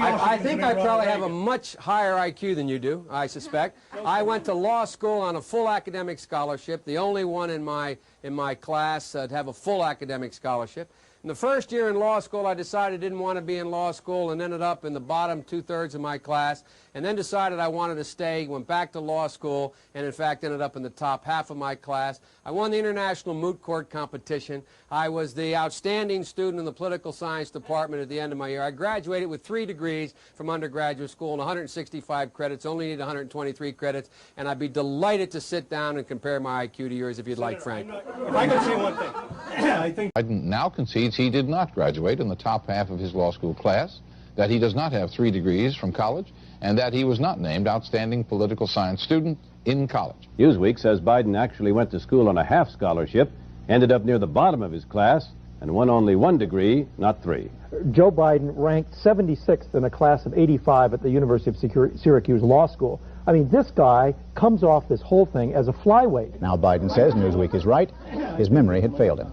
I think I probably have a much higher IQ than you do, I suspect. I went to law school on a full academic scholarship, the only one in my class to have a full academic scholarship. In the first year in law school, I decided I didn't want to be in law school and ended up in the bottom two-thirds of my class, and then decided I wanted to stay, went back to law school, and in fact ended up in the top half of my class. I won the international moot court competition. I was the outstanding student in the political science department at the end of my year. I graduated with 3 degrees from undergraduate school and 165 credits, only need 123 credits, and I'd be delighted to sit down and compare my IQ to yours if you'd like, Frank. If I could say one thing, I think Biden now concedes he did not graduate in the top half of his law school class, that he does not have 3 degrees from college, and that he was not named outstanding political science student in college. Newsweek says Biden actually went to school on a half scholarship, ended up near the bottom of his class, and won only 1 degree, not 3. Joe Biden ranked 76th in a class of 85 at the University of Syracuse Law School. I mean, this guy comes off this whole thing as a flyweight. Now Biden says Newsweek is right. His memory had failed him.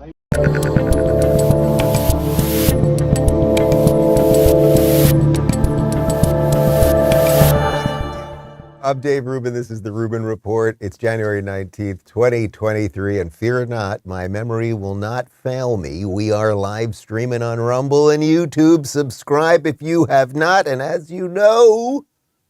I'm Dave Rubin. This is the Rubin Report. It's January 19th, 2023, and fear not, my memory will not fail me. We are live streaming on Rumble and YouTube. Subscribe if you have not, and as you know,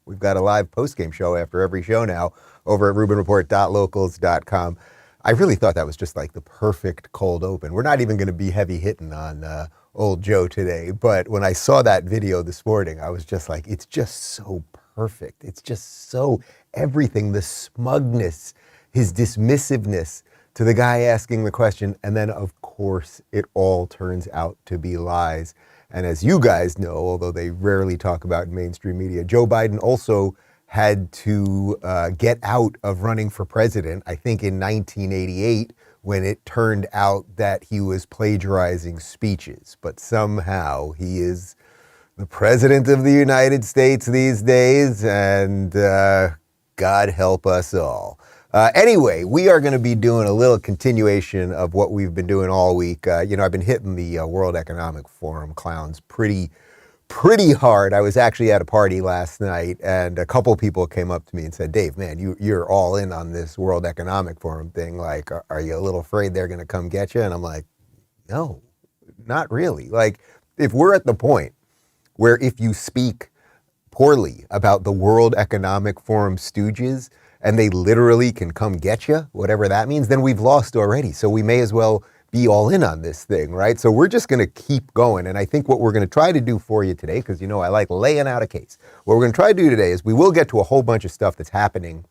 we've got a live post-game show after every show now over at rubinreport.locals.com. I really thought that was just like the perfect cold open. We're not even going to be heavy hitting on old Joe today, but when I saw that video this morning, I was just like, it's just so perfect. It's just so everything, the smugness, his dismissiveness to the guy asking the question, and then of course it all turns out to be lies. And as you guys know, although they rarely talk about in mainstream media, Joe Biden also had to get out of running for president, I think in 1988, when it turned out that he was plagiarizing speeches. But somehow he is the President of the United States these days, and God help us all. Anyway, we are going to be doing a little continuation of what we've been doing all week. You know, I've been hitting the World Economic Forum clowns pretty hard. I was actually at a party last night, and a couple people came up to me and said, Dave, man, you're all in on this World Economic Forum thing. Like, are you a little afraid they're going to come get you? And I'm like, no, not really. Like, if we're at the point where if you speak poorly about the World Economic Forum stooges and they literally can come get you, whatever that means, then we've lost already. So we may as well be all in on this thing, right? So we're just going to keep going. And I think what we're going to try to do for you today, because you know I like laying out a case, what we're going to try to do today is we will get to a whole bunch of stuff that's happening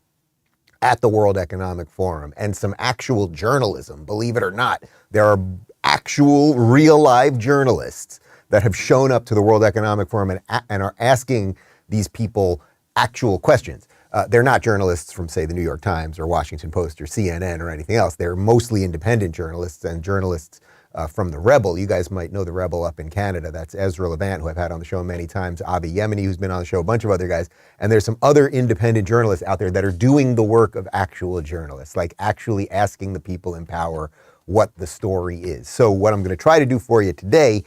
at the World Economic Forum and some actual journalism. Believe it or not, there are actual real live journalists that have shown up to the World Economic Forum and are asking these people actual questions. They're not journalists from, say, the New York Times or Washington Post or CNN or anything else. They're mostly independent journalists and journalists from the Rebel. You guys might know the Rebel up in Canada. That's Ezra Levant, who I've had on the show many times, Avi Yemeni, who's been on the show, a bunch of other guys. And there's some other independent journalists out there that are doing the work of actual journalists, like actually asking the people in power what the story is. So what I'm going to try to do for you today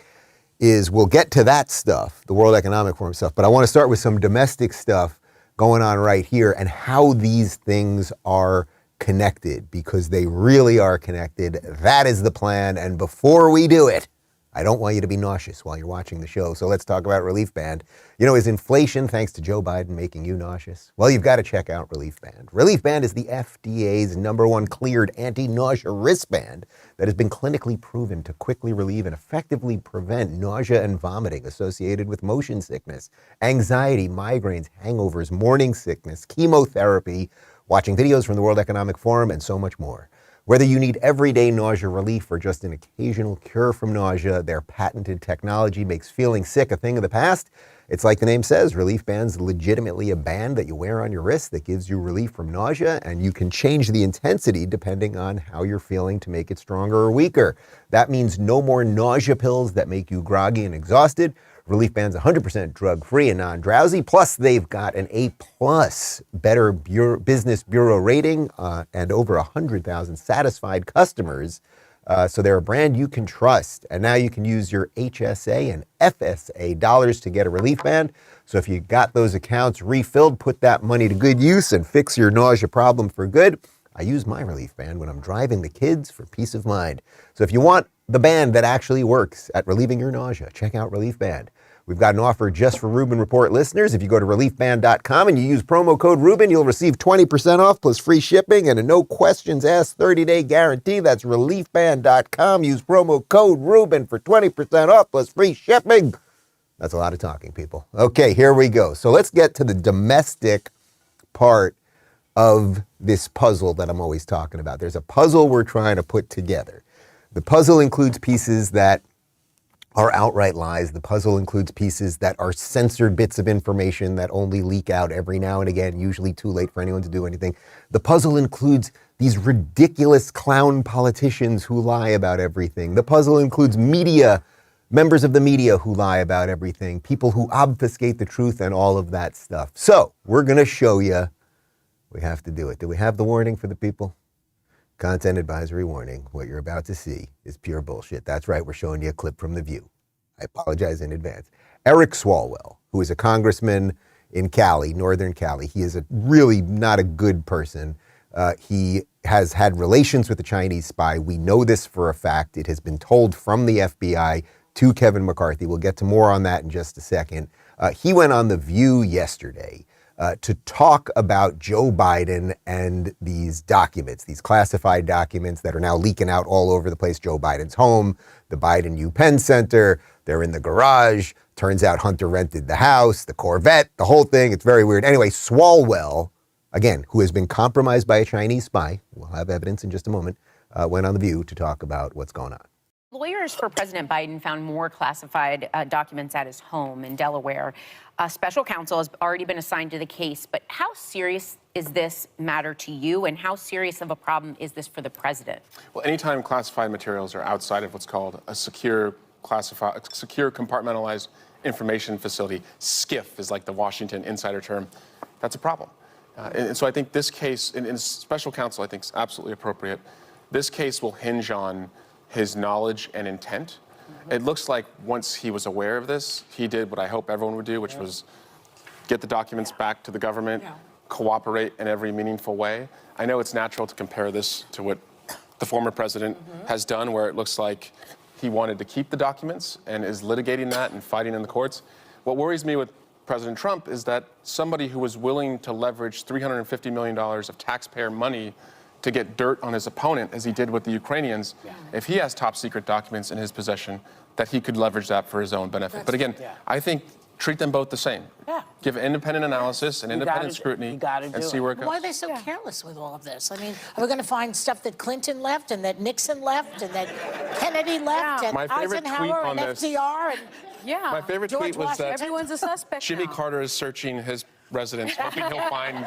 is we'll get to that stuff, the World Economic Forum stuff, but I want to start with some domestic stuff going on right here and how these things are connected, because they really are connected. That is the plan. And before we do it, I don't want you to be nauseous while you're watching the show. So let's talk about Relief Band. You know, is inflation, thanks to Joe Biden, making you nauseous? Well, you've got to check out Relief Band. Relief Band is the FDA's #1 cleared anti-nausea wristband that has been clinically proven to quickly relieve and effectively prevent nausea and vomiting associated with motion sickness, anxiety, migraines, hangovers, morning sickness, chemotherapy, watching videos from the World Economic Forum, and so much more. Whether you need everyday nausea relief or just an occasional cure from nausea, their patented technology makes feeling sick a thing of the past. It's like the name says, Relief Band's legitimately a band that you wear on your wrist that gives you relief from nausea, and you can change the intensity depending on how you're feeling to make it stronger or weaker. That means no more nausea pills that make you groggy and exhausted. Relief Band's 100% drug-free and non-drowsy. Plus, they've got an A+ Better Business Bureau rating and over 100,000 satisfied customers So they're a brand you can trust. And now you can use your HSA and FSA dollars to get a relief band. So if you got those accounts refilled, put that money to good use and fix your nausea problem for good. I use my relief band when I'm driving the kids for peace of mind. So if you want the band that actually works at relieving your nausea, check out Relief Band. We've got an offer just for Rubin Report listeners. If you go to reliefband.com and you use promo code Rubin, you'll receive 20% off plus free shipping and a no questions asked 30-day guarantee. That's reliefband.com. Use promo code Rubin for 20% off plus free shipping. That's a lot of talking, people. Okay, here we go. So let's get to the domestic part of this puzzle that I'm always talking about. There's a puzzle we're trying to put together. The puzzle includes pieces that are outright lies. The puzzle includes pieces that are censored bits of information that only leak out every now and again, usually too late for anyone to do anything. The puzzle includes these ridiculous clown politicians who lie about everything. The puzzle includes media, members of the media who lie about everything, people who obfuscate the truth and all of that stuff. So we're going to show you. We have to do it. Do we have the warning for the people? Content advisory warning. What you're about to see is pure bullshit. That's right. We're showing you a clip from The View. I apologize in advance. Eric Swalwell, who is a congressman in Cali, Northern Cali. He is really not a good person. He has had relations with a Chinese spy. We know this for a fact. It has been told from the FBI to Kevin McCarthy. We'll get to more on that in just a second. He went on The View yesterday to talk about Joe Biden and these documents, these classified documents that are now leaking out all over the place. Joe Biden's home, the Biden U Penn Center, they're in the garage. Turns out Hunter rented the house, the Corvette, the whole thing. It's very weird. Anyway, Swalwell, again, who has been compromised by a Chinese spy, we'll have evidence in just a moment, went on The View to talk about what's going on. Lawyers for President Biden found more classified documents at his home in Delaware. A special counsel has already been assigned to the case, but how serious is this matter to you, and how serious of a problem is this for the president? Well, anytime classified materials are outside of what's called a secure compartmentalized information facility, SCIF is like the Washington insider term, that's a problem. And so I think this case, in special counsel, I think is absolutely appropriate. This case will hinge on his knowledge and intent. It looks like once he was aware of this, he did what I hope everyone would do, which was get the documents back to the government, cooperate in every meaningful way. I know it's natural to compare this to what the former president has done, where it looks like he wanted to keep the documents and is litigating that and fighting in the courts. What worries me with President Trump is that somebody who was willing to leverage $350 million of taxpayer money to get dirt on his opponent, as he did with the Ukrainians, if he has top secret documents in his possession, that he could leverage that for his own benefit. But again, I think treat them both the same. Give independent analysis and independent scrutiny and see where it goes. Why are they so careless with all of this? I mean, are we going to find stuff that Clinton left and that Nixon left and that Kennedy left and Eisenhower and FDR and my favorite tweet was that everyone's a suspect Jimmy now. Carter is searching his residence, hoping he'll find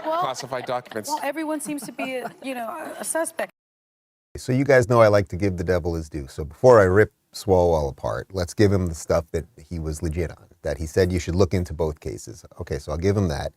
classified documents. Well, everyone seems to be, a suspect. So you guys know I like to give the devil his due. So before I rip Swalwell apart, let's give him the stuff that he was legit on, that he said you should look into both cases. Okay, so I'll give him that.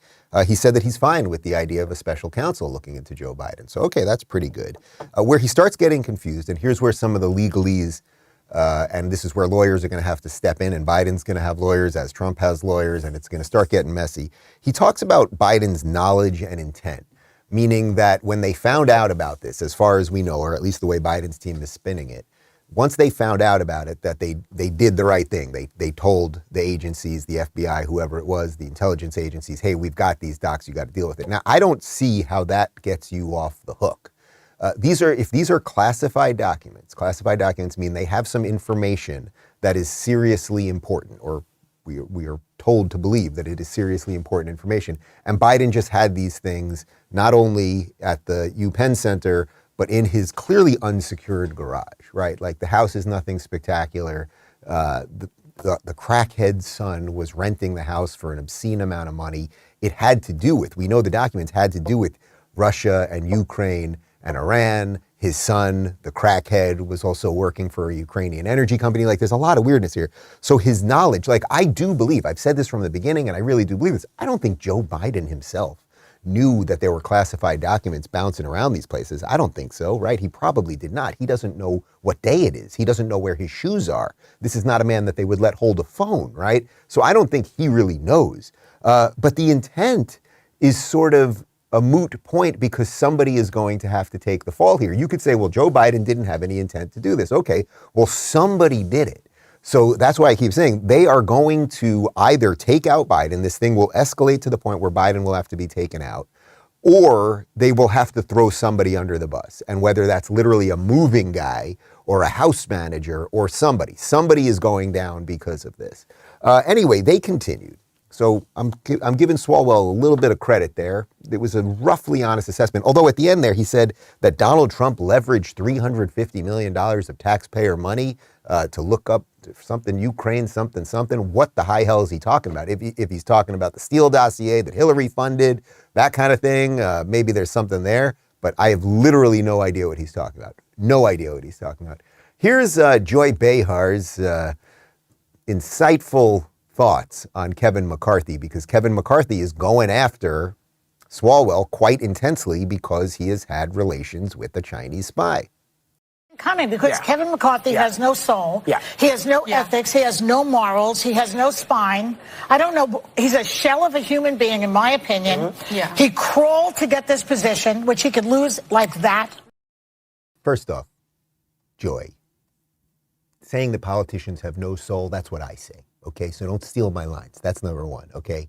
He said that he's fine with the idea of a special counsel looking into Joe Biden. So, okay, that's pretty good. Where he starts getting confused, and here's where some of the legalese, and this is where lawyers are going to have to step in, and Biden's going to have lawyers as Trump has lawyers, and it's going to start getting messy. He talks about Biden's knowledge and intent, meaning that when they found out about this, as far as we know, or at least the way Biden's team is spinning it, once they found out about it, that they did the right thing. They told the agencies, the FBI, whoever it was, the intelligence agencies, hey, we've got these docs, you got to deal with it. Now, I don't see how that gets you off the hook. If these are classified documents mean they have some information that is seriously important, or we are told to believe that it is seriously important information. And Biden just had these things not only at the U Penn Center, but in his clearly unsecured garage, right? Like the house is nothing spectacular. The crackhead's son was renting the house for an obscene amount of money. It had to do with, we know the documents had to do with Russia and Ukraine and Iran. His son, the crackhead, was also working for a Ukrainian energy company. Like there's a lot of weirdness here. So his knowledge, like I do believe, I've said this from the beginning and I really do believe this, I don't think Joe Biden himself knew that there were classified documents bouncing around these places. I don't think so, right? He probably did not. He doesn't know what day it is. He doesn't know where his shoes are. This is not a man that they would let hold a phone, right? So I don't think he really knows. But the intent is sort of a moot point because somebody is going to have to take the fall here. You could say, well, Joe Biden didn't have any intent to do this. Okay, well, somebody did it. So that's why I keep saying they are going to either take out Biden, this thing will escalate to the point where Biden will have to be taken out, or they will have to throw somebody under the bus. And whether that's literally a moving guy or a house manager or somebody is going down because of this. Anyway, they continued. So I'm giving Swalwell a little bit of credit there. It was a roughly honest assessment. Although at the end there, he said that Donald Trump leveraged $350 million of taxpayer money to look up something Ukraine, something. What the high hell is he talking about? If he's talking about the Steele dossier that Hillary funded, that kind of thing, maybe there's something there. But I have literally no idea what he's talking about. No idea what he's talking about. Here's Joy Behar's insightful thoughts on Kevin McCarthy, because Kevin McCarthy is going after Swalwell quite intensely because he has had relations with a Chinese spy. Coming because Kevin McCarthy has no soul. He has no ethics. He has no morals. He has no spine. I don't know. He's a shell of a human being, in my opinion. He crawled to get this position, which he could lose like that. First off, Joy, saying that politicians have no soul, that's what I say. Okay, so don't steal my lines. That's number one, okay?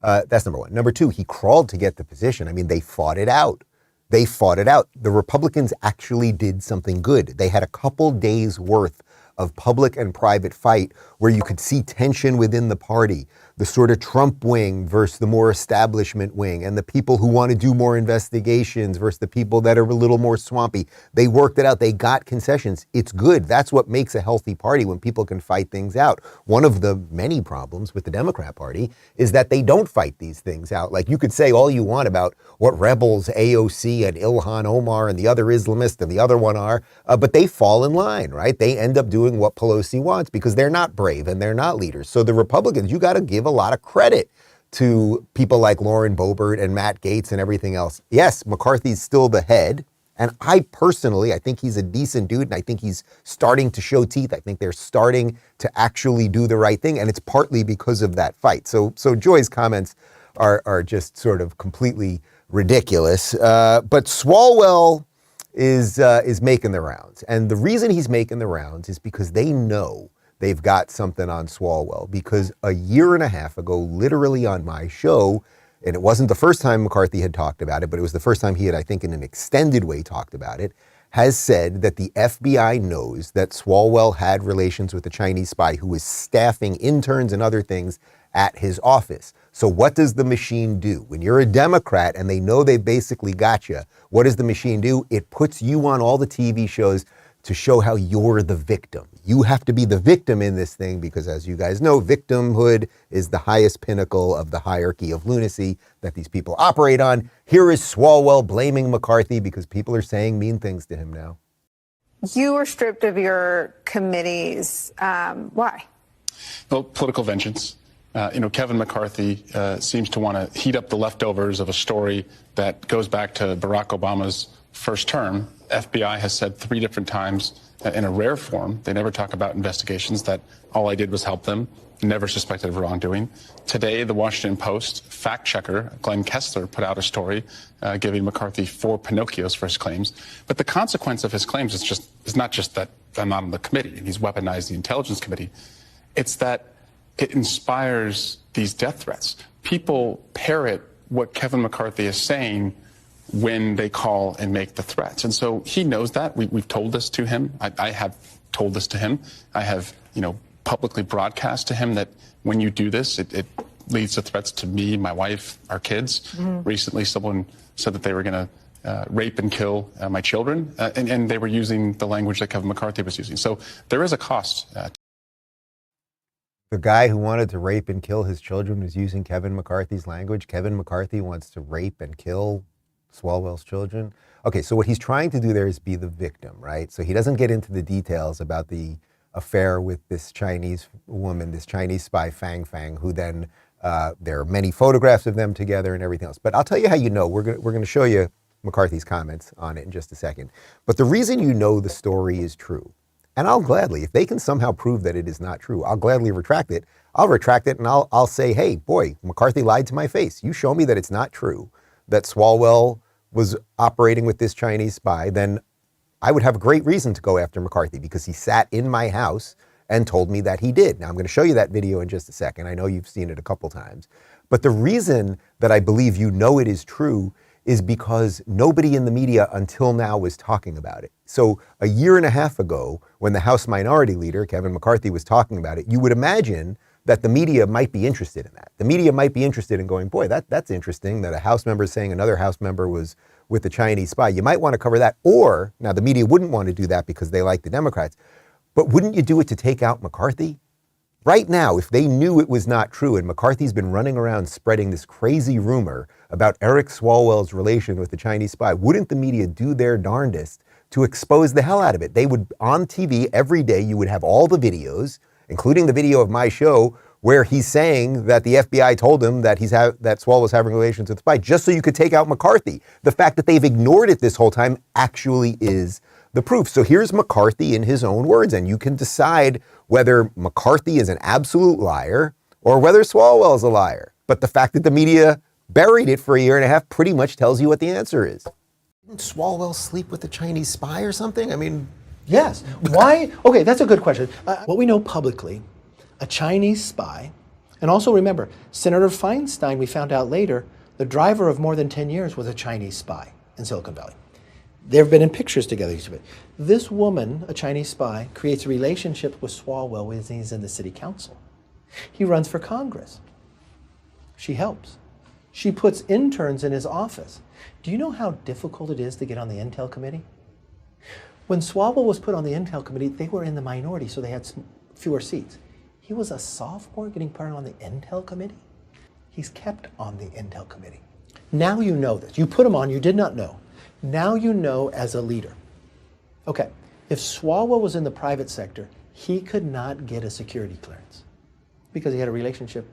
That's number one. Number two, he crawled to get the position. I mean, they fought it out. They fought it out. The Republicans actually did something good. They had a couple days worth of public and private fight where you could see tension within the party, the sort of Trump wing versus the more establishment wing, and the people who want to do more investigations versus the people that are a little more swampy. They worked it out. They got concessions. It's good. That's what makes a healthy party, when people can fight things out. One of the many problems with the Democrat Party is that they don't fight these things out. Like, you could say all you want about what rebels AOC and Ilhan Omar and the other Islamist and the other one are, but they fall in line, right? They end up doing what Pelosi wants because they're not brave and they're not leaders. So the Republicans, you got to give a lot of credit to people like Lauren Boebert and Matt Gaetz and everything else. Yes, McCarthy's still the head. And I personally think he's a decent dude, and I think he's starting to show teeth. I think they're starting to actually do the right thing, and it's partly because of that fight. So Joy's comments are just sort of completely ridiculous. But Swalwell is making the rounds. And the reason he's making the rounds is because they know they've got something on Swalwell. Because a year and a half ago, literally on my show, and it wasn't the first time McCarthy had talked about it, but it was the first time he had, I think, in an extended way talked about it, has said that the FBI knows that Swalwell had relations with a Chinese spy who was staffing interns and other things at his office. So what does the machine do? When you're a Democrat and they know they basically got you, what does the machine do? It puts you on all the TV shows to show how you're the victim. You have to be the victim in this thing because, as you guys know, victimhood is the highest pinnacle of the hierarchy of lunacy that these people operate on. Here is Swalwell blaming McCarthy because people are saying mean things to him now. You were stripped of your committees. Why? Well, political vengeance. Kevin McCarthy seems to want to heat up the leftovers of a story that goes back to Barack Obama's first term. FBI has said 3 different times in a rare form, they never talk about investigations, that all I did was help them, never suspected of wrongdoing. Today, the Washington Post fact checker, Glenn Kessler, put out a story giving McCarthy 4 Pinocchios for his claims. But the consequence of his claims is not just that I'm not on the committee and he's weaponized the Intelligence Committee. It's that it inspires these death threats. People parrot what Kevin McCarthy is saying when they call and make the threats. And so he knows that. We've told this to him. I have told this to him. I have, publicly broadcast to him that when you do this, it leads to threats to me, my wife, our kids. Mm-hmm. Recently, someone said that they were going to rape and kill my children, and they were using the language that Kevin McCarthy was using. So there is a cost. The guy who wanted to rape and kill his children was using Kevin McCarthy's language. Kevin McCarthy wants to rape and kill Swalwell's children. Okay, so what he's trying to do there is be the victim, right? So he doesn't get into the details about the affair with this Chinese woman, this Chinese spy, Fang Fang, who then There are many photographs of them together and everything else. But I'll tell you how you know. We're going to show you McCarthy's comments on it in just a second. But the reason you know the story is true, and I'll gladly, if they can somehow prove that it is not true, I'll gladly retract it. I'll retract it and I'll say, hey, boy, McCarthy lied to my face. You show me that it's not true, that Swalwell was operating with this Chinese spy, then I would have a great reason to go after McCarthy because he sat in my house and told me that he did. Now, I'm going to show you that video in just a second. I know you've seen it a couple times. But the reason that I believe you know it is true is because nobody in the media until now was talking about it. So a year and a half ago, when the House Minority Leader, Kevin McCarthy, was talking about it, you would imagine that the media might be interested in that. The media might be interested in going, boy, that's interesting that a House member is saying another House member was with a Chinese spy. You might want to cover that. Or, now the media wouldn't want to do that because they like the Democrats, but wouldn't you do it to take out McCarthy? Right now, if they knew it was not true and McCarthy's been running around spreading this crazy rumor about Eric Swalwell's relation with the Chinese spy, wouldn't the media do their darndest to expose the hell out of it? They would, on TV every day, you would have all the videos, including the video of my show, where he's saying that the FBI told him that that Swalwell was having relations with the spy, just so you could take out McCarthy. The fact that they've ignored it this whole time actually is the proof. So here's McCarthy in his own words, and you can decide whether McCarthy is an absolute liar or whether Swalwell is a liar. But the fact that the media buried it for a year and a half pretty much tells you what the answer is. Didn't Swalwell sleep with a Chinese spy or something? I mean... Yes. Why? Okay, that's a good question. What we know publicly, a Chinese spy, and also remember, Senator Feinstein, we found out later, the driver of more than 10 years was a Chinese spy in Silicon Valley. They've been in pictures together. This woman, a Chinese spy, creates a relationship with Swalwell when he's in the city council. He runs for Congress. She helps. She puts interns in his office. Do you know how difficult it is to get on the Intel committee? When Swalwell was put on the Intel committee, they were in the minority, so they had fewer seats. He was a sophomore getting put on the Intel committee. He's kept on the Intel committee. Now you know this. You put him on, you did not know. Now you know as a leader. Okay, if Swalwell was in the private sector, he could not get a security clearance because he had a relationship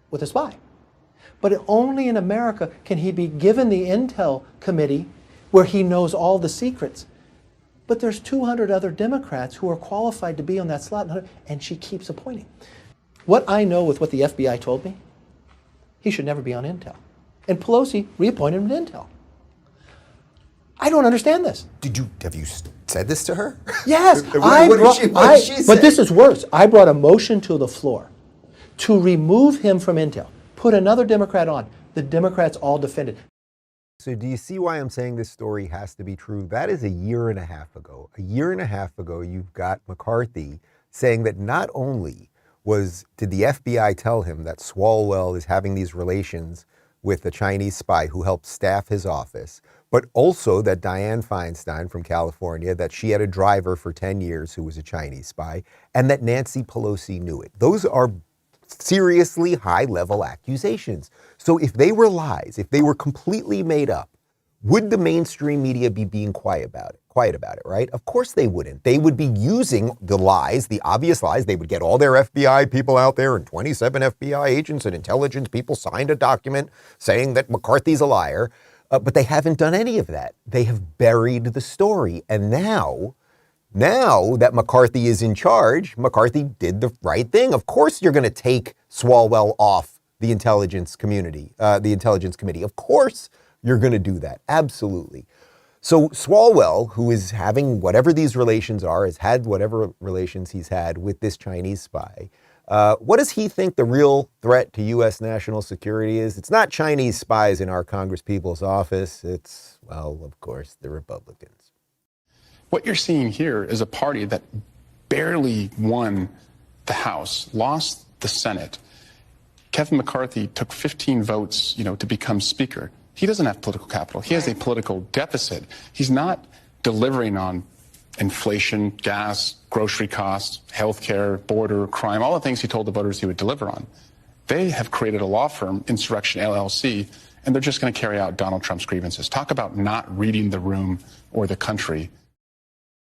with a spy. But only in America can he be given the Intel committee where he knows all the secrets. But there's 200 other Democrats who are qualified to be on that slot, and she keeps appointing. What I know with what the FBI told me, he should never be on Intel. And Pelosi reappointed him to Intel. I don't understand this. Have you said this to her? Yes. What did she say? But this is worse. I brought a motion to the floor to remove him from Intel, put another Democrat on. The Democrats all defended. So do you see why I'm saying this story has to be true? That is a year and a half ago. A year and a half ago, you've got McCarthy saying that not only did the FBI tell him that Swalwell is having these relations with a Chinese spy who helped staff his office, but also that Dianne Feinstein from California, that she had a driver for 10 years who was a Chinese spy, and that Nancy Pelosi knew it. Those are seriously high-level accusations. So if they were lies, if they were completely made up, would the mainstream media be being quiet about it, right? Of course they wouldn't. They would be using the lies, the obvious lies. They would get all their FBI people out there, and 27 FBI agents and intelligence people signed a document saying that McCarthy's a liar. But they haven't done any of that. They have buried the story. And now that McCarthy is in charge, McCarthy did the right thing. Of course you're going to take Swalwell off the intelligence community, the Intelligence Committee. Of course you're going to do that. Absolutely. So Swalwell, who is having whatever these relations are, has had whatever relations he's had with this Chinese spy. What does he think the real threat to U.S. national security is? It's not Chinese spies in our Congresspeople's office. It's, well, of course, the Republicans. What you're seeing here is a party that barely won the House, lost the Senate. Kevin McCarthy took 15 votes, to become Speaker. He doesn't have political capital. He has a political deficit. He's not delivering on inflation, gas, grocery costs, healthcare, border, crime, all the things he told the voters he would deliver on. They have created a law firm, Insurrection LLC, and they're just going to carry out Donald Trump's grievances. Talk about not reading the room or the country.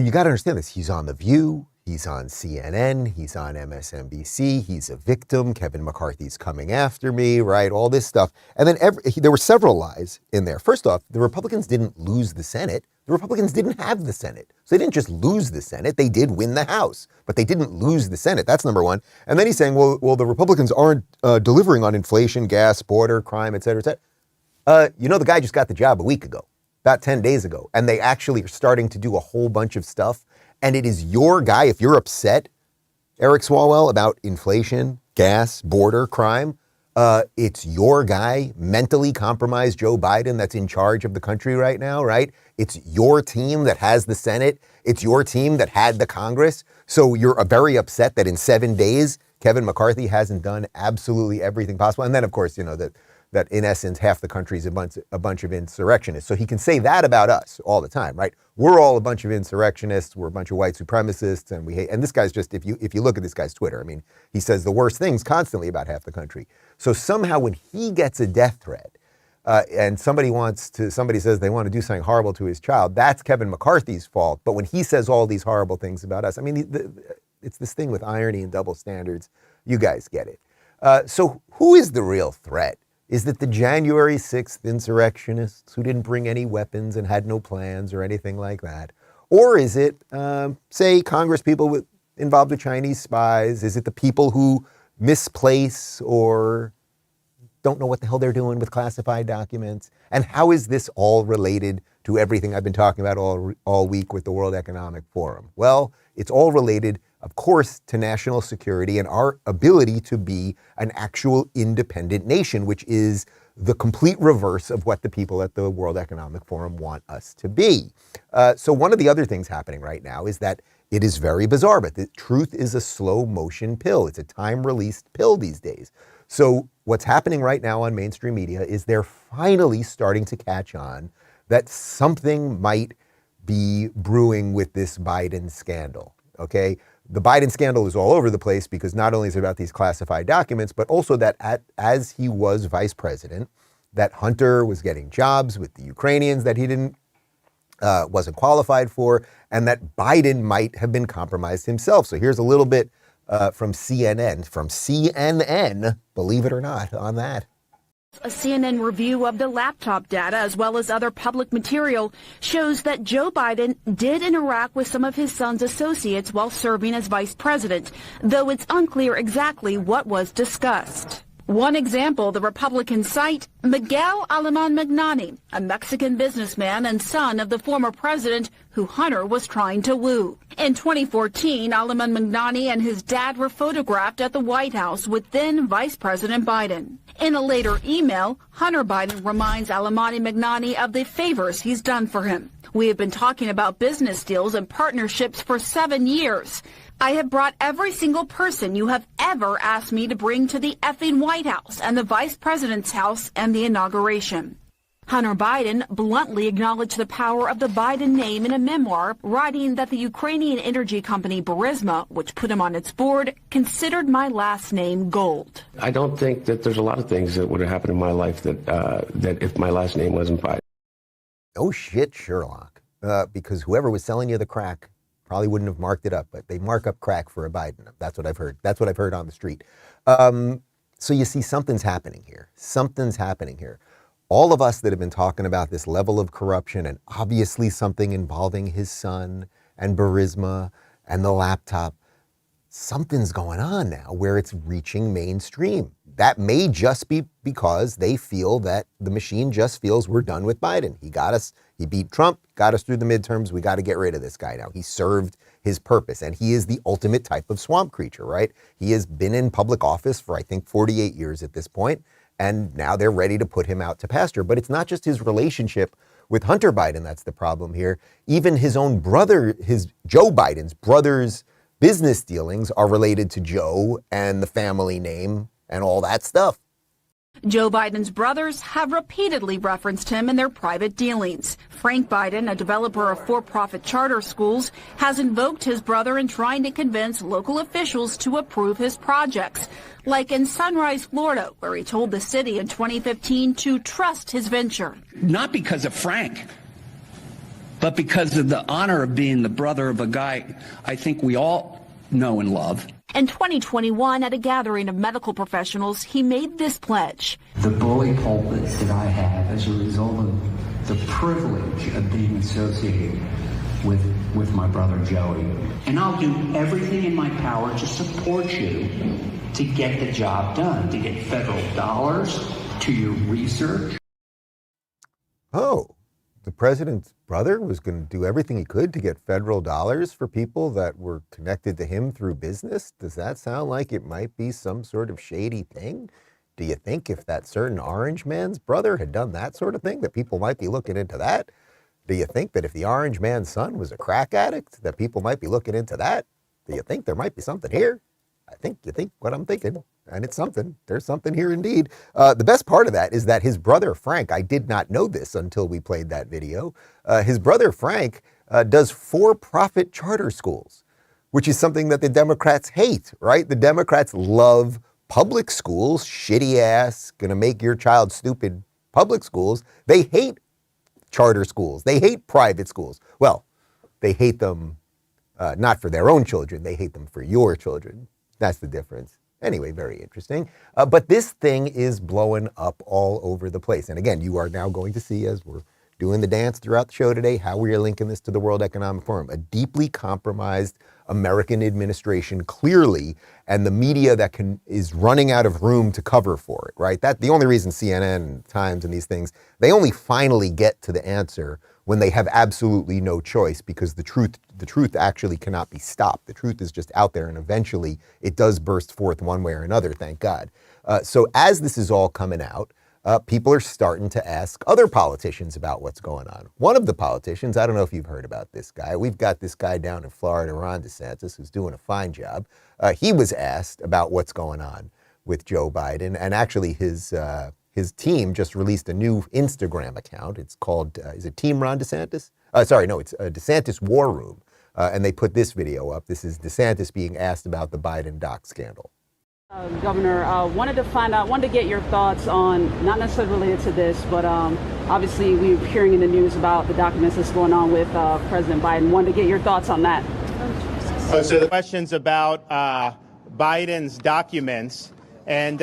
You got to understand this. He's on The View. He's on CNN, he's on MSNBC, he's a victim, Kevin McCarthy's coming after me, right? All this stuff. And then there were several lies in there. First off, the Republicans didn't lose the Senate. The Republicans didn't have the Senate. So they didn't just lose the Senate, they did win the House, but they didn't lose the Senate. That's number one. And then he's saying, well, the Republicans aren't delivering on inflation, gas, border, crime, et cetera, et cetera. The guy just got the job a week ago, about 10 days ago, and they actually are starting to do a whole bunch of stuff. And it is your guy, if you're upset, Eric Swalwell, about inflation, gas, border, crime, it's your guy, mentally compromised Joe Biden, that's in charge of the country right now, right? It's your team that has the Senate. It's your team that had the Congress. So you're very upset that in 7 days, Kevin McCarthy hasn't done absolutely everything possible. And then, of course, that in essence, half the country is a bunch of insurrectionists. So he can say that about us all the time, right? We're all a bunch of insurrectionists. We're a bunch of white supremacists, and we hate. And this guy's just, if you look at this guy's Twitter, I mean, he says the worst things constantly about half the country. So somehow when he gets a death threat, and somebody says they want to do something horrible to his child, that's Kevin McCarthy's fault. But when he says all these horrible things about us, I mean, it's this thing with irony and double standards. You guys get it. So who is the real threat? Is it the January 6th insurrectionists who didn't bring any weapons and had no plans or anything like that? Or is it, say, Congress people involved with Chinese spies? Is it the people who misplace or don't know what the hell they're doing with classified documents? And how is this all related to everything I've been talking about all week with the World Economic Forum? Well, it's all related, of course, to national security and our ability to be an actual independent nation, which is the complete reverse of what the people at the World Economic Forum want us to be. So one of the other things happening right now is that it is very bizarre, but the truth is a slow motion pill. It's a time-released pill these days. So what's happening right now on mainstream media is they're finally starting to catch on that something might be brewing with this Biden scandal, okay? The Biden scandal is all over the place because not only is it about these classified documents, but also that as he was vice president, that Hunter was getting jobs with the Ukrainians that he wasn't qualified for, and that Biden might have been compromised himself. So here's a little bit from CNN, believe it or not, on that. A CNN review of the laptop data, as well as other public material, shows that Joe Biden did interact with some of his son's associates while serving as vice president, though it's unclear exactly what was discussed. One example, the Republican site, Miguel Alemán Magnani, a Mexican businessman and son of the former president who Hunter was trying to woo. In 2014, Alemán Magnani and his dad were photographed at the White House with then Vice President Biden. In a later email, Hunter Biden reminds Alemán Magnani of the favors he's done for him. We have been talking about business deals and partnerships for 7 years. I have brought every single person you have ever asked me to bring to the effing White House and the Vice President's house and the inauguration. Hunter Biden bluntly acknowledged the power of the Biden name in a memoir, writing that the Ukrainian energy company Burisma, which put him on its board, considered my last name gold. I don't think that there's a lot of things that would have happened in my life that if my last name wasn't Biden. Oh shit, Sherlock. Because whoever was selling you the crack probably wouldn't have marked it up, but they mark up crack for a Biden. That's what I've heard. That's what I've heard on the street. So you see, something's happening here. Something's happening here. All of us that have been talking about this level of corruption and obviously something involving his son and Burisma and the laptop, something's going on now where it's reaching mainstream. That may just be because they feel that the machine just feels we're done with Biden. He got us, he beat Trump, got us through the midterms. We got to get rid of this guy now. He served his purpose, and he is the ultimate type of swamp creature, right? He has been in public office for, I think, 48 years at this point, and now they're ready to put him out to pasture. But it's not just his relationship with Hunter Biden that's the problem here. Even his own brother, Joe Biden's brother's business dealings are related to Joe and the family name and all that stuff. Joe Biden's brothers have repeatedly referenced him in their private dealings. Frank Biden, a developer of for-profit charter schools, has invoked his brother in trying to convince local officials to approve his projects, like in Sunrise, Florida, where he told the city in 2015 to trust his venture. Not because of Frank, but because of the honor of being the brother of a guy I think we all know and love. In 2021, at a gathering of medical professionals, he made this pledge. The bully pulpits that I have as a result of the privilege of being associated with my brother Joey. And I'll do everything in my power to support you to get the job done, to get federal dollars to your research. Oh, the president's brother was going to do everything he could to get federal dollars for people that were connected to him through business? Does that sound like it might be some sort of shady thing? Do you think if that certain orange man's brother had done that sort of thing, that people might be looking into that? Do you think that if the orange man's son was a crack addict, that people might be looking into that? Do you think there might be something here? You think what I'm thinking, and it's something. There's something here indeed. The best part of that is that his brother Frank, I did not know this until we played that video, his brother Frank does for-profit charter schools, which is something that the Democrats hate, right? The Democrats love public schools, shitty ass, gonna make your child stupid public schools. They hate charter schools. They hate private schools. Well, they hate them not for their own children. They hate them for your children. That's the difference. Anyway, very interesting. But this thing is blowing up all over the place. And again, you are now going to see, as we're doing the dance throughout the show today, how we are linking this to the World Economic Forum. A deeply compromised American administration, clearly, and the media that is running out of room to cover for it, right? The only reason CNN and Times and these things, they only finally get to the answer when they have absolutely no choice, because the truth actually cannot be stopped. The truth is just out there, and eventually it does burst forth one way or another, thank God. So as this is all coming out, people are starting to ask other politicians about what's going on. One of the politicians, I don't know if you've heard about this guy. We've got this guy down in Florida, Ron DeSantis, who's doing a fine job. He was asked about what's going on with Joe Biden, and actually his team just released a new Instagram account. It's called, is it Team Ron DeSantis? It's DeSantis War Room. And they put this video up. This is DeSantis being asked about the Biden doc scandal. Governor, wanted to get your thoughts on, not necessarily related to this, but obviously we're hearing in the news about the documents that's going on with President Biden. Wanted to get your thoughts on that. So the questions about Biden's documents, and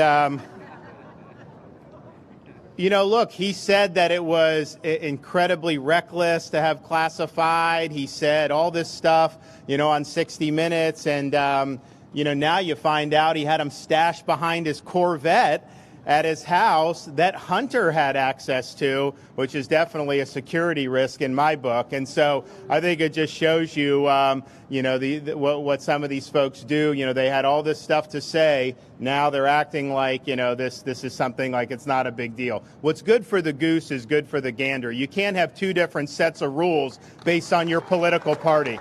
look, he said that it was incredibly reckless to have classified. He said all this stuff, on 60 Minutes, and now you find out he had them stashed behind his Corvette at his house that Hunter had access to, which is definitely a security risk in my book. And so I think it just shows you, what some of these folks do. They had all this stuff to say. Now they're acting like, this is something like it's not a big deal. What's good for the goose is good for the gander. You can't have two different sets of rules based on your political party.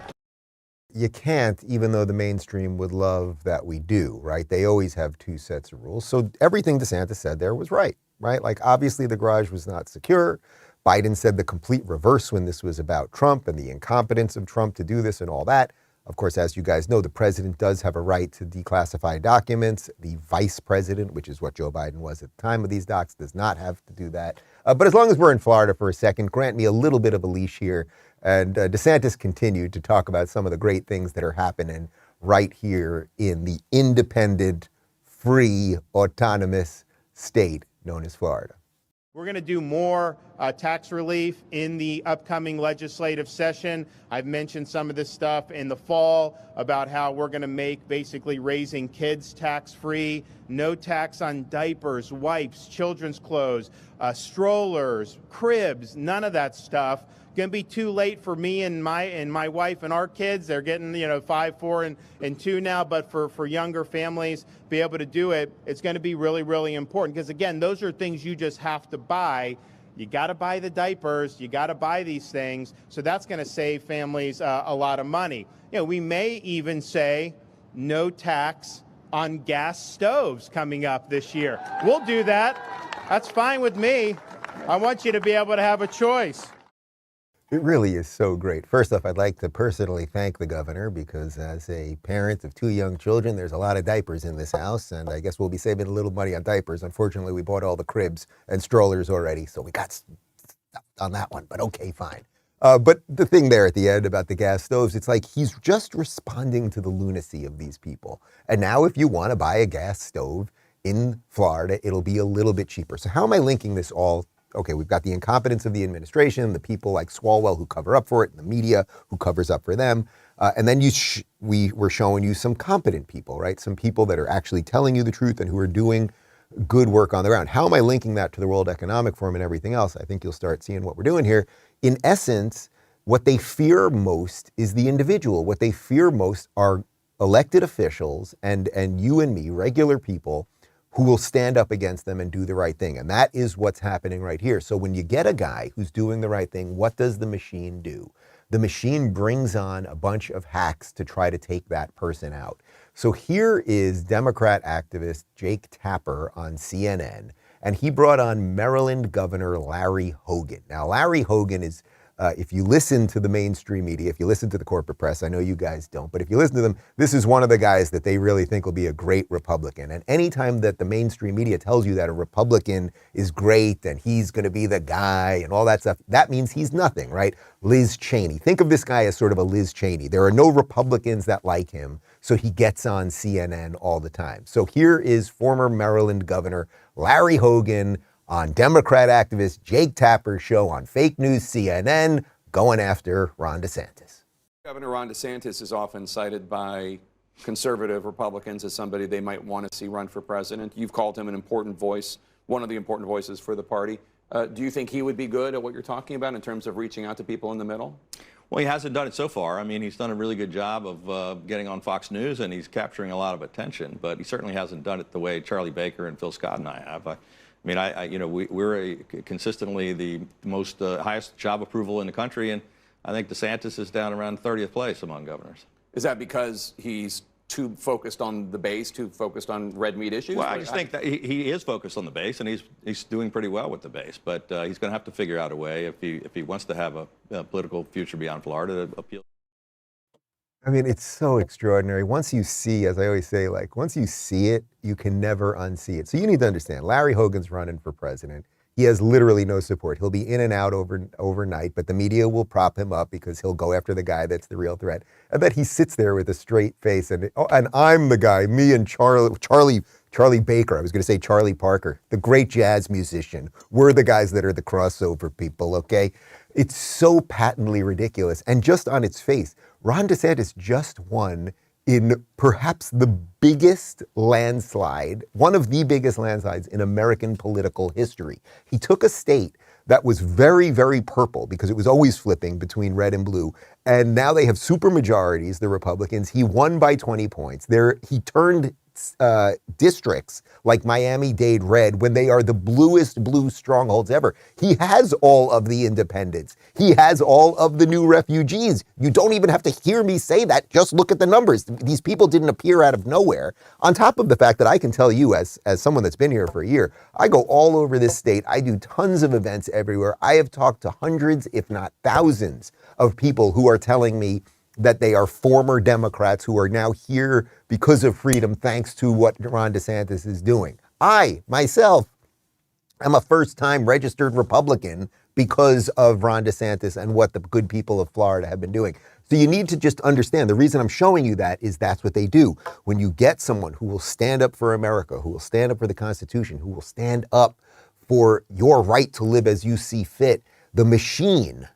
You can't, even though the mainstream would love that we do, right? They always have two sets of rules. So everything DeSantis said there was right? Like, obviously the garage was not secure. Biden said the complete reverse when this was about Trump and the incompetence of Trump to do this and all that. Of course, as you guys know, the president does have a right to declassify documents. The vice president, which is what Joe Biden was at the time of these docs, does not have to do that. But as long as we're in Florida for a second, grant me a little bit of a leash here. And DeSantis continued to talk about some of the great things that are happening right here in the independent, free, autonomous state known as Florida. We're going to do more tax relief in the upcoming legislative session. I've mentioned some of this stuff in the fall about how we're going to make basically raising kids tax-free, no tax on diapers, wipes, children's clothes, strollers, cribs, none of that stuff. Going to be too late for me and my wife and our kids. They're getting 5, 4, and 2 now, but for younger families, be able to do it, it's going to be really, really important, because again, those are things you just have to buy. You got to buy the diapers, you got to buy these things, so that's going to save families a lot of money. We may even say no tax on gas stoves coming up this year. We'll do that. That's fine with me. I want you to be able to have a choice. It really is so great. First off, I'd like to personally thank the governor, because as a parent of 2 young children, there's a lot of diapers in this house, and I guess we'll be saving a little money on diapers. Unfortunately, we bought all the cribs and strollers already, so we got stuff on that one, but okay, fine. But the thing there at the end about the gas stoves, it's like he's just responding to the lunacy of these people. And now if you want to buy a gas stove in Florida, it'll be a little bit cheaper. So how am I linking this all? Okay, we've got the incompetence of the administration, the people like Swalwell who cover up for it, and the media who covers up for them. And then we were showing you some competent people, right? Some people that are actually telling you the truth and who are doing good work on the ground. How am I linking that to the World Economic Forum and everything else? I think you'll start seeing what we're doing here. In essence, what they fear most is the individual. What they fear most are elected officials and you and me, regular people, who will stand up against them and do the right thing. And that is what's happening right here. So when you get a guy who's doing the right thing, what does the machine do? The machine brings on a bunch of hacks to try to take that person out. So here is Democrat activist Jake Tapper on CNN, and he brought on Maryland Governor Larry Hogan. Now, Larry Hogan is, if you listen to the mainstream media, if you listen to the corporate press, I know you guys don't, but if you listen to them, this is one of the guys that they really think will be a great Republican. And anytime that the mainstream media tells you that a Republican is great and he's going to be the guy and all that stuff, that means he's nothing, right? Liz Cheney. Think of this guy as sort of a Liz Cheney. There are no Republicans that like him, so he gets on CNN all the time. So here is former Maryland Governor Larry Hogan on Democrat activist Jake Tapper's show on fake news CNN, going after Ron DeSantis. Governor Ron DeSantis is often cited by conservative Republicans as somebody they might want to see run for president. You've called him an important voice, one of the important voices for the party. Do you think he would be good at what you're talking about in terms of reaching out to people in the middle? Well, he hasn't done it so far. I mean, he's done a really good job of getting on Fox News, and he's capturing a lot of attention, but he certainly hasn't done it the way Charlie Baker and Phil Scott and I have. We're consistently the most highest job approval in the country, and I think DeSantis is down around 30th place among governors. Is that because he's too focused on the base, too focused on red meat issues? Well, I just think that he is focused on the base, and he's doing pretty well with the base. But he's going to have to figure out a way if he wants to have a political future beyond Florida to appeal. I mean, it's so extraordinary. Once you see, as I always say, like once you see it, you can never unsee it. So you need to understand, Larry Hogan's running for president. He has literally no support. He'll be in and out overnight, but the media will prop him up because he'll go after the guy that's the real threat. I bet he sits there with a straight face and I'm the guy, me and Charlie Baker. I was going to say Charlie Parker, the great jazz musician. We're the guys that are the crossover people, okay? It's so patently ridiculous. And just on its face, Ron DeSantis just won in perhaps the biggest landslide, one of the biggest landslides in American political history. He took a state that was very, very purple because it was always flipping between red and blue. And now they have super majorities, the Republicans. He won by 20 points. He turned districts like Miami-Dade red when they are the bluest blue strongholds ever. He has all of the independents. He has all of the new refugees. You don't even have to hear me say that. Just look at the numbers. These people didn't appear out of nowhere. On top of the fact that I can tell you as someone that's been here for a year, I go all over this state. I do tons of events everywhere. I have talked to hundreds, if not thousands, of people who are telling me that they are former Democrats who are now here because of freedom, thanks to what Ron DeSantis is doing. I, myself, am a first-time registered Republican because of Ron DeSantis and what the good people of Florida have been doing. So you need to just understand, the reason I'm showing you that is that's what they do. When you get someone who will stand up for America, who will stand up for the Constitution, who will stand up for your right to live as you see fit, the machine,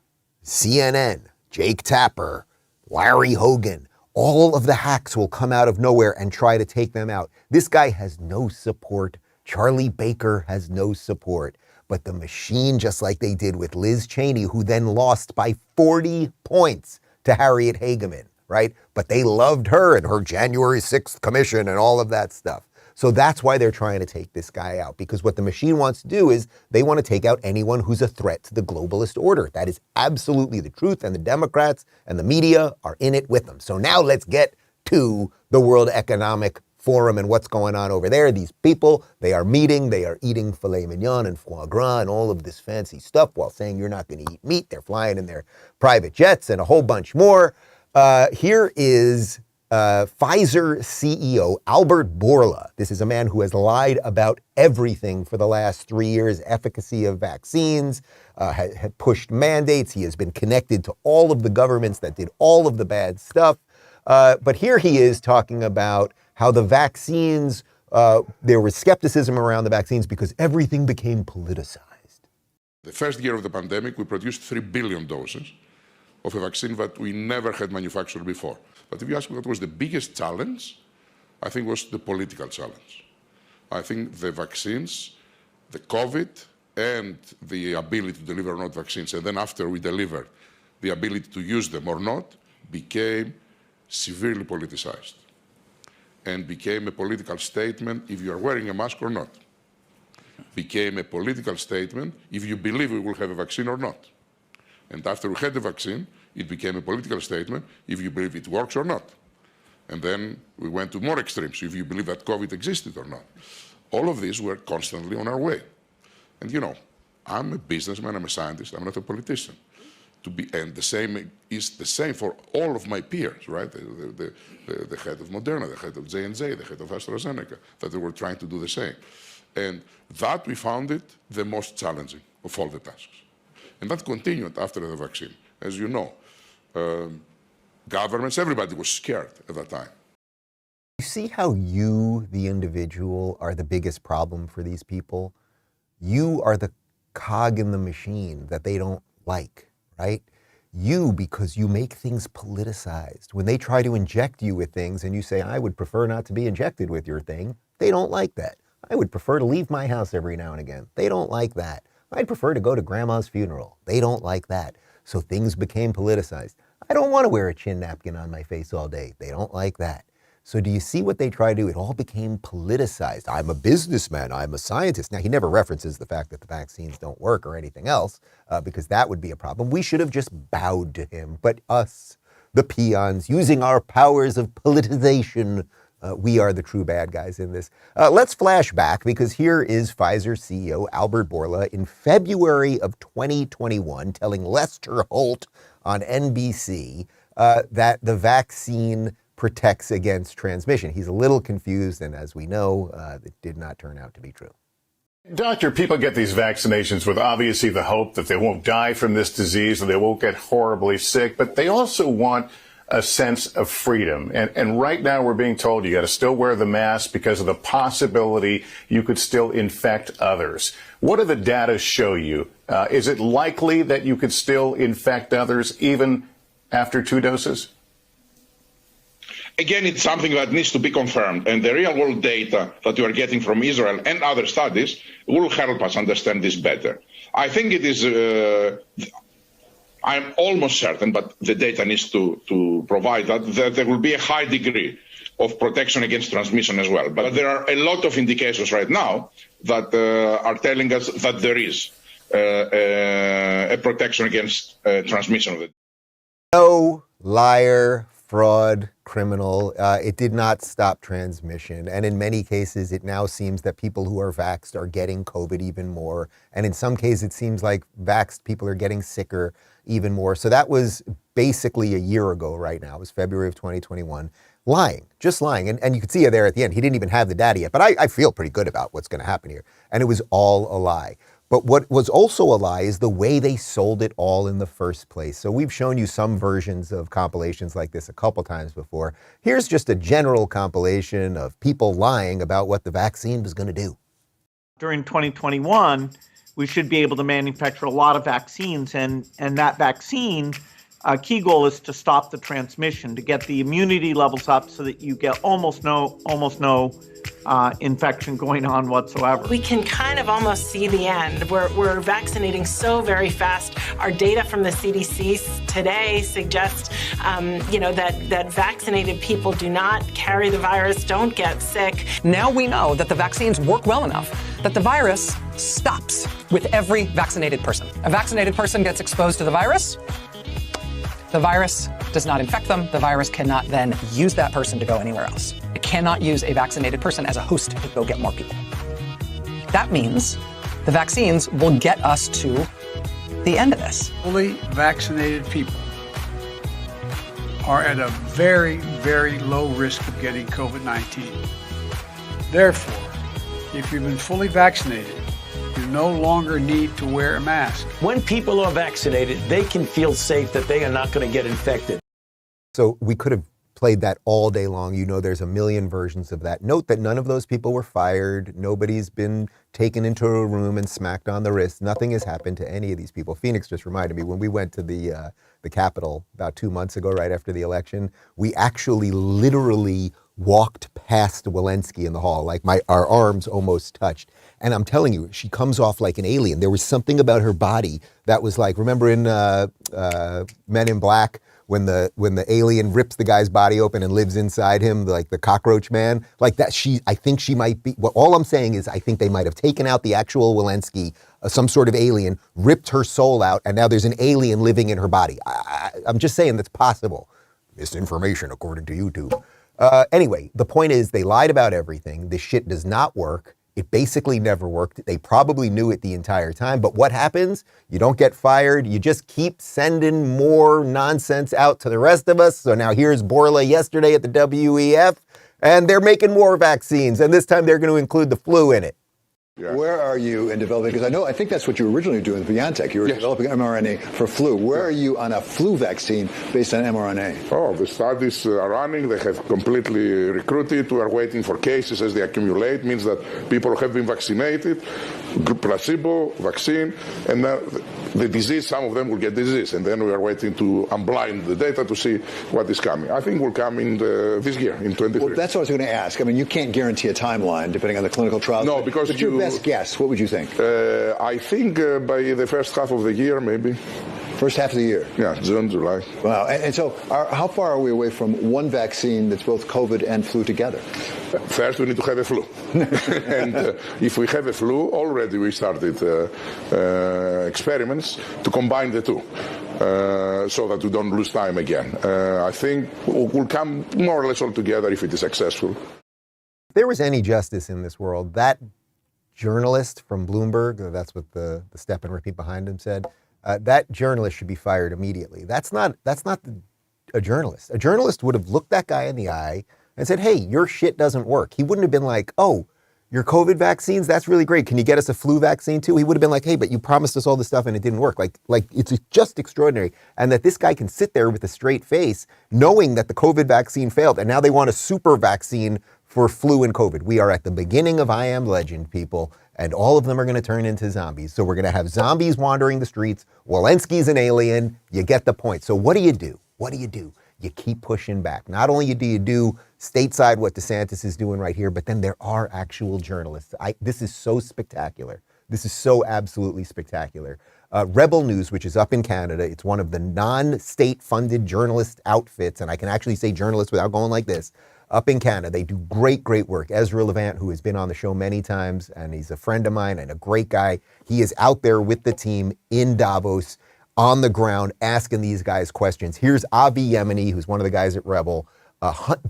CNN, Jake Tapper, Larry Hogan, all of the hacks will come out of nowhere and try to take them out. This guy has no support. Charlie Baker has no support. But the machine, just like they did with Liz Cheney, who then lost by 40 points to Harriet Hageman, right? But they loved her and her January 6th commission and all of that stuff. So that's why they're trying to take this guy out, because what the machine wants to do is they want to take out anyone who's a threat to the globalist order. That is absolutely the truth, and the Democrats and the media are in it with them. So now let's get to the World Economic Forum and what's going on over there. These people, they are meeting, they are eating filet mignon and foie gras and all of this fancy stuff while saying you're not going to eat meat. They're flying in their private jets and a whole bunch more. Here is Pfizer CEO Albert Bourla. This is a man who has lied about everything for the last 3 years, efficacy of vaccines, had pushed mandates. He has been connected to all of the governments that did all of the bad stuff. But here he is talking about how the vaccines, there was skepticism around the vaccines because everything became politicized. The first year of the pandemic, we produced 3 billion doses of a vaccine that we never had manufactured before. But if you ask me what was the biggest challenge, I think it was the political challenge. I think the vaccines, the COVID, and the ability to deliver or not vaccines, and then after we delivered, the ability to use them or not, became severely politicized and became a political statement if you are wearing a mask or not. Became a political statement if you believe we will have a vaccine or not. And after we had the vaccine, it became a political statement if you believe it works or not. And then we went to more extremes, if you believe that COVID existed or not. All of these were constantly on our way. And you know, I'm a businessman, I'm a scientist, I'm not a politician. And the same is the same for all of my peers, right? The head of Moderna, the head of J&J, the head of AstraZeneca, that they were trying to do the same. And that we found it the most challenging of all the tasks. And that continued after the vaccine. As you know, governments, everybody was scared at that time. You see how you, the individual, are the biggest problem for these people? You are the cog in the machine that they don't like, right? You, because you make things politicized. When they try to inject you with things and you say, I would prefer not to be injected with your thing, they don't like that. I would prefer to leave my house every now and again. They don't like that. I'd prefer to go to grandma's funeral. They don't like that. So things became politicized. I don't want to wear a chin napkin on my face all day. They don't like that. So do you see what they try to do? It all became politicized. I'm a businessman. I'm a scientist. Now, he never references the fact that the vaccines don't work or anything else, because that would be a problem. We should have just bowed to him. But us, the peons, using our powers of politicization, we are the true bad guys in this. Let's flash back, because here is Pfizer CEO Albert Bourla in February of 2021 telling Lester Holt on NBC that the vaccine protects against transmission. He's a little confused, and as we know, it did not turn out to be true. Doctor, people get these vaccinations with obviously the hope that they won't die from this disease or they won't get horribly sick, but they also want a sense of freedom. And right now we're being told you got to still wear the mask because of the possibility you could still infect others. What do the data show you? Is it likely that you could still infect others even after 2 doses? Again, it's something that needs to be confirmed, and the real-world data that you are getting from Israel and other studies will help us understand this better. I think it is, I'm almost certain, but the data needs to provide that there will be a high degree of protection against transmission as well. But there are a lot of indications right now that are telling us that there is a protection against transmission of it. No, liar, fraud, criminal. It did not stop transmission. And in many cases, it now seems that people who are vaxxed are getting COVID even more. And in some cases, it seems like vaxxed people are getting sicker even more. So that was basically a year ago right now. It was February of 2021. Lying, just lying. And you could see it there at the end. He didn't even have the data yet. But I feel pretty good about what's going to happen here. And it was all a lie. But what was also a lie is the way they sold it all in the first place. So we've shown you some versions of compilations like this a couple times before. Here's just a general compilation of people lying about what the vaccine was going to do. During 2021, we should be able to manufacture a lot of vaccines, and that vaccine, key goal is to stop the transmission, to get the immunity levels up so that you get almost no infection going on whatsoever. We can kind of almost see the end. We're vaccinating so very fast. Our data from the CDC today suggests, that vaccinated people do not carry the virus, don't get sick. Now we know that the vaccines work well enough that the virus stops with every vaccinated person. A vaccinated person gets exposed to the virus does not infect them. The virus cannot then use that person to go anywhere else. It cannot use a vaccinated person as a host to go get more people. That means the vaccines will get us to the end of this. Fully vaccinated people are at a very, very low risk of getting COVID-19. Therefore, if you've been fully vaccinated, you no longer need to wear a mask. When people are vaccinated, they can feel safe that they are not going to get infected. So we could have played that all day long. You know, there's a million versions of that. Note that none of those people were fired. Nobody's been taken into a room and smacked on the wrist. Nothing has happened to any of these people. Phoenix just reminded me, when we went to the Capitol about 2 months ago, right after the election, we actually literally walked past Walensky in the hall, like our arms almost touched. And I'm telling you, she comes off like an alien. There was something about her body that was like, remember in Men in Black, when the alien rips the guy's body open and lives inside him, like the cockroach man, like that. I think she might be. Well, all I'm saying is I think they might have taken out the actual Walensky, some sort of alien, ripped her soul out, and now there's an alien living in her body. I'm just saying that's possible. Misinformation, according to YouTube. Anyway, the point is they lied about everything. This shit does not work. It basically never worked. They probably knew it the entire time. But what happens? You don't get fired. You just keep sending more nonsense out to the rest of us. So now here's Bourla yesterday at the WEF, and they're making more vaccines. And this time they're going to include the flu in it. Yeah. Where are you in developing, because I think that's what you were originally doing with BioNTech. You were developing mRNA for flu. Where are you on a flu vaccine based on mRNA? Oh, the studies are running. They have completely recruited. We are waiting for cases as they accumulate. Means that people have been vaccinated, placebo, vaccine, and the disease, some of them will get disease. And then we are waiting to unblind the data to see what is coming. I think will come in this year, in 2023. Well, that's what I was going to ask. I mean, you can't guarantee a timeline depending on the clinical trials. No, because but your best guess, what would you think? I think by the first half of the year, maybe. First half of the year? Yeah, June, July. Wow. And so how far are we away from one vaccine that's both COVID and flu together? First, we need to have a flu. And if we have a flu, already we started experiments to combine the two so that we don't lose time again. I think we'll come more or less all together if it is successful. If there was any justice in this world, that journalist from Bloomberg, that's what the step and repeat behind him said, that journalist should be fired immediately. That's not a journalist. A journalist would have looked that guy in the eye and said, hey, your shit doesn't work. He wouldn't have been like, oh, your COVID vaccines, that's really great. Can you get us a flu vaccine too? He would have been like, hey, but you promised us all this stuff and it didn't work. Like it's just extraordinary. And that this guy can sit there with a straight face knowing that the COVID vaccine failed and now they want a super vaccine for flu and COVID. We are at the beginning of I Am Legend, people, and all of them are going to turn into zombies. So we're going to have zombies wandering the streets. Walensky's an alien. You get the point. So what do you do? What do you do? You keep pushing back. Not only do you do stateside what DeSantis is doing right here, but then there are actual journalists. This is so spectacular. This is so absolutely spectacular. Rebel News, which is up in Canada, it's one of the non-state funded journalist outfits, and I can actually say journalists without going like this, up in Canada. They do great, great work. Ezra Levant, who has been on the show many times, and he's a friend of mine and a great guy. He is out there with the team in Davos, on the ground, asking these guys questions. Here's Avi Yemeni, who's one of the guys at Rebel,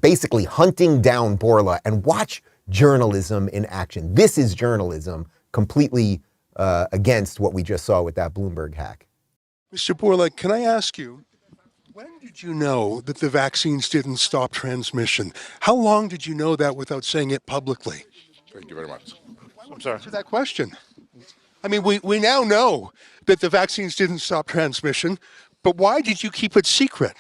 basically hunting down Bourla. And watch journalism in action. This is journalism completely against what we just saw with that Bloomberg hack. Mr. Bourla, can I ask you, when did you know that the vaccines didn't stop transmission? How long did you know that without saying it publicly? Thank you very much. I'm sorry. Answer that question. I mean, we now know that the vaccines didn't stop transmission, but why did you keep it secret?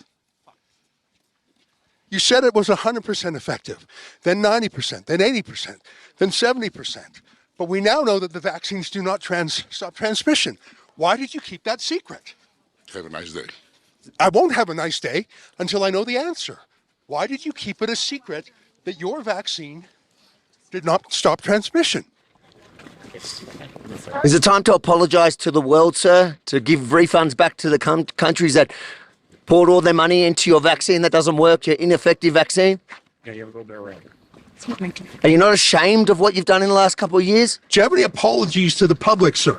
You said it was 100% effective, then 90%, then 80%, then 70%. But we now know that the vaccines do not stop transmission. Why did you keep that secret? Have a nice day. I won't have a nice day until I know the answer. Why did you keep it a secret that your vaccine did not stop transmission? Is it time to apologise to the world, sir? To give refunds back to the countries that poured all their money into your vaccine that doesn't work, your ineffective vaccine? Yeah, you have a little bit around. Are you not ashamed of what you've done in the last couple of years? Do you have any apologies to the public, sir?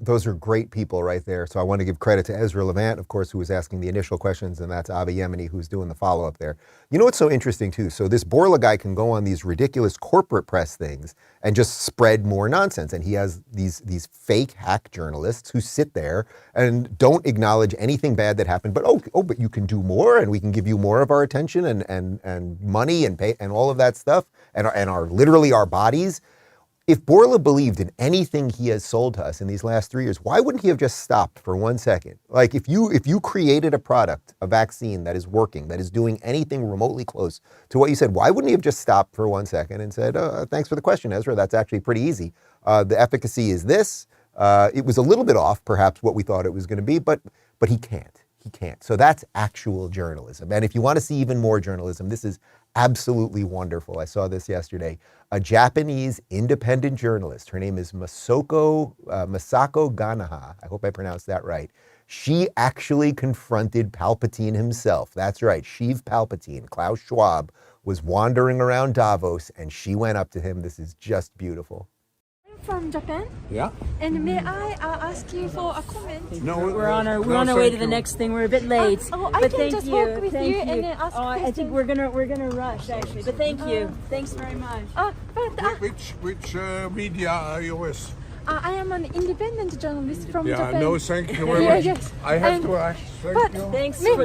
Those are great people right there. So I want to give credit to Ezra Levant, of course, who was asking the initial questions, and that's Avi Yemeni, who's doing the follow-up there. You know what's so interesting, too? So this Bourla guy can go on these ridiculous corporate press things and just spread more nonsense. And he has these fake hack journalists who sit there and don't acknowledge anything bad that happened, but but you can do more, and we can give you more of our attention and money and pay and all of that stuff, and our literally our bodies. If Bourla believed in anything he has sold to us in these last 3 years, why wouldn't he have just stopped for 1 second? Like if you created a product, a vaccine that is working, that is doing anything remotely close to what you said, why wouldn't he have just stopped for 1 second and said, thanks for the question, Ezra, that's actually pretty easy. The efficacy is this. It was a little bit off, perhaps, what we thought it was going to be, but he can't. He can't. So that's actual journalism. And if you want to see even more journalism, this is absolutely wonderful. I saw this yesterday. A Japanese independent journalist, her name is Masako Ganaha. I hope I pronounced that right. She actually confronted Palpatine himself. That's right, Sheev Palpatine. Klaus Schwab was wandering around Davos, and she went up to him. This is just beautiful. From Japan. Yeah. And may I ask you for a comment? No, we're on our way to the next thing. We're a bit late. I can just walk with you and then ask questions. I think we're gonna rush actually. But thank you. Thanks very much. Which media are you with? I am an independent journalist from Japan. No, thank you very much. Yes. I have to ask.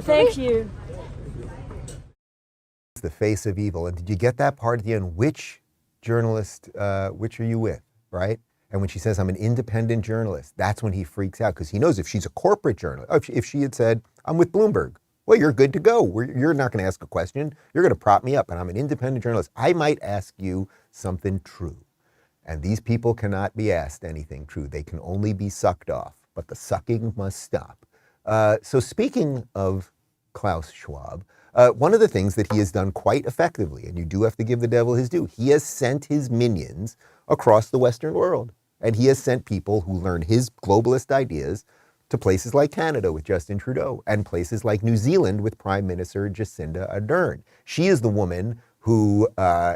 Thank you. It's the face of evil. And did you get that part at the end? Which journalist, which are you with? Right? And when she says, I'm an independent journalist, that's when he freaks out, because he knows if she's a corporate journalist, if she had said, I'm with Bloomberg, well, you're good to go. You're not going to ask a question. You're going to prop me up, and I'm an independent journalist. I might ask you something true. And these people cannot be asked anything true. They can only be sucked off, but the sucking must stop. So speaking of Klaus Schwab, one of the things that he has done quite effectively, and you do have to give the devil his due, he has sent his minions across the Western world. And he has sent people who learn his globalist ideas to places like Canada with Justin Trudeau and places like New Zealand with Prime Minister Jacinda Ardern. She is the woman who,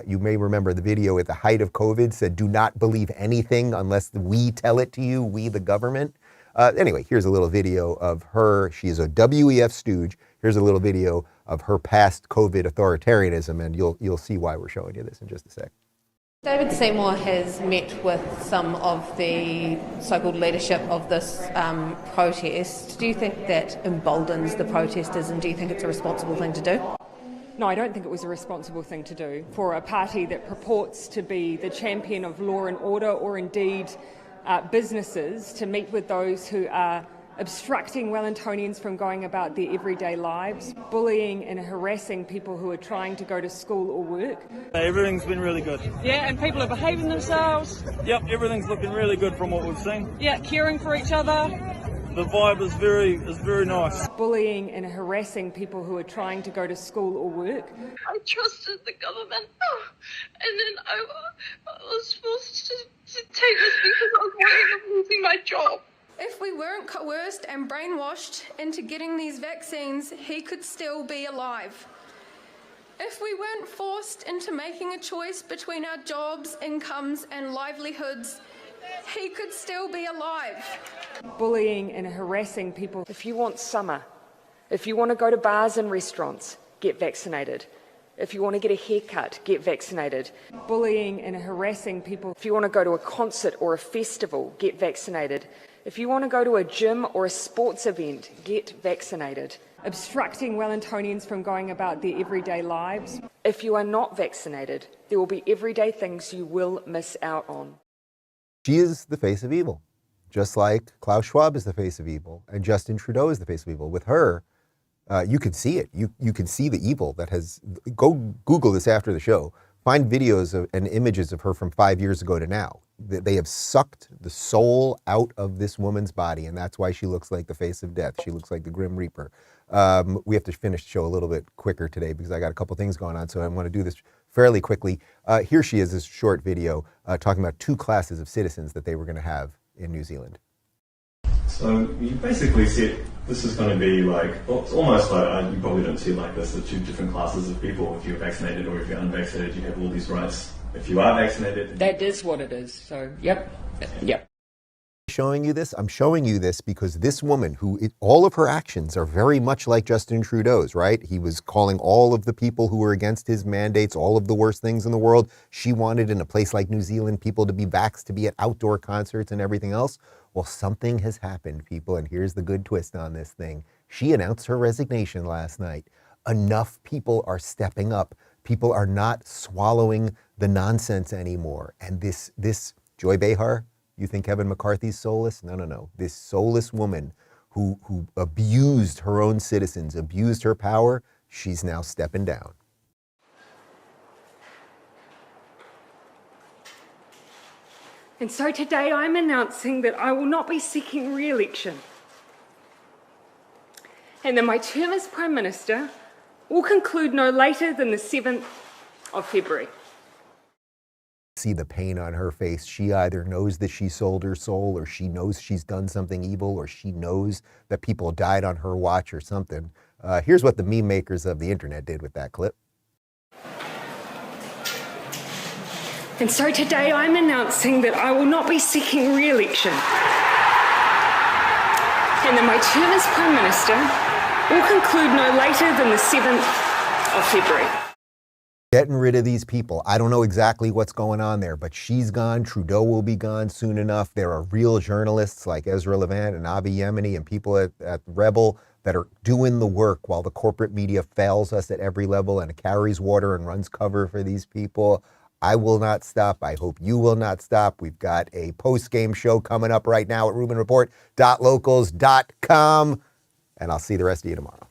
you may remember the video at the height of COVID, said, do not believe anything unless we tell it to you, we the government. Anyway, here's a little video of her. She is a WEF stooge. Here's a little video of her past COVID authoritarianism, and you'll see why we're showing you this in just a sec. David Seymour has met with some of the so-called leadership of this protest. Do you think that emboldens the protesters, and do you think it's a responsible thing to do? No, I don't think it was a responsible thing to do for a party that purports to be the champion of law and order, or indeed businesses, to meet with those who are obstructing Wellingtonians from going about their everyday lives, bullying and harassing people who are trying to go to school or work. Everything's been really good. Yeah, and people are behaving themselves. Yep, everything's looking really good from what we've seen. Yeah, caring for each other. The vibe is very nice. Bullying and harassing people who are trying to go to school or work. I trusted the government, and then I was forced to take this because I was worried of losing my job. If we weren't coerced and brainwashed into getting these vaccines, he could still be alive. If we weren't forced into making a choice between our jobs, incomes, and livelihoods, he could still be alive. Bullying and harassing people. If you want summer, if you want to go to bars and restaurants, get vaccinated. If you want to get a haircut, get vaccinated. Bullying and harassing people. If you want to go to a concert or a festival, get vaccinated. If you want to go to a gym or a sports event, get vaccinated. Obstructing Wellingtonians from going about their everyday lives. If you are not vaccinated, there will be everyday things you will miss out on. She is the face of evil, just like Klaus Schwab is the face of evil and Justin Trudeau is the face of evil. With her, you can see it. You can see the evil that has... Go Google this after the show. Find videos and images of her from 5 years ago to now. They have sucked the soul out of this woman's body, and that's why she looks like the face of death. She looks like the Grim Reaper. We have to finish the show a little bit quicker today because I got a couple things going on, so I want to do this fairly quickly. Here she is, this short video, talking about 2 classes of citizens that they were going to have in New Zealand. So you basically said this is going to be like, well, it's almost like, you probably don't see it like this, the 2 different classes of people. If you're vaccinated or if you're unvaccinated, you have all these rights. If you are vaccinated... That is what it is, so, yep. Showing you this? I'm showing you this because this woman, all of her actions are very much like Justin Trudeau's, right? He was calling all of the people who were against his mandates all of the worst things in the world. She wanted, in a place like New Zealand, people to be vaxxed, to be at outdoor concerts and everything else. Well, something has happened, people, and here's the good twist on this thing. She announced her resignation last night. Enough people are stepping up. People are not swallowing the nonsense anymore. And this Joy Behar, you think Kevin McCarthy's soulless? No. This soulless woman who abused her own citizens, abused her power, she's now stepping down. And so today I'm announcing that I will not be seeking re-election, and that my term as Prime Minister will conclude no later than the 7th of February. See the pain on her face. She either knows that she sold her soul, or she knows she's done something evil, or she knows that people died on her watch or something. Here's what the meme makers of the internet did with that clip. And so today I'm announcing that I will not be seeking re-election, and that my term as Prime Minister will conclude no later than the 7th of February. Getting rid of these people. I don't know exactly what's going on there, but she's gone. Trudeau will be gone soon enough. There are real journalists like Ezra Levant and Avi Yemeni and people at Rebel that are doing the work while the corporate media fails us at every level and carries water and runs cover for these people. I will not stop. I hope you will not stop. We've got a post-game show coming up right now at RubinReport.locals.com, and I'll see the rest of you tomorrow.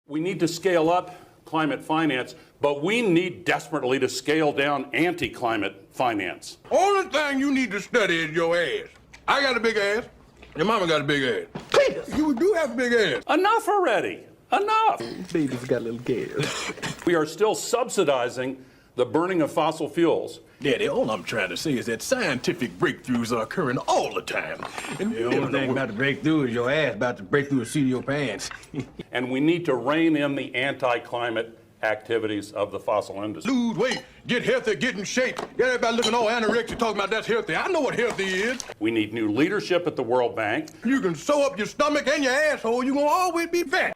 We need to scale up climate finance, but we need desperately to scale down anti-climate finance. Only thing you need to study is your ass. I got a big ass. Your mama got a big ass. You do have a big ass. Enough already. Enough. Baby's got a little gas. We are still subsidizing the burning of fossil fuels. Daddy, all I'm trying to say is that scientific breakthroughs are occurring all the time. And the only thing about to break through is your ass about to break through the seat of your pants. And we need to rein in the anti-climate activities of the fossil industry. Lose weight, get healthy, get in shape. Everybody looking all anorexic talking about that's healthy. I know what healthy is. We need new leadership at the World Bank. You can sew up your stomach and your asshole, you're gonna always be fat.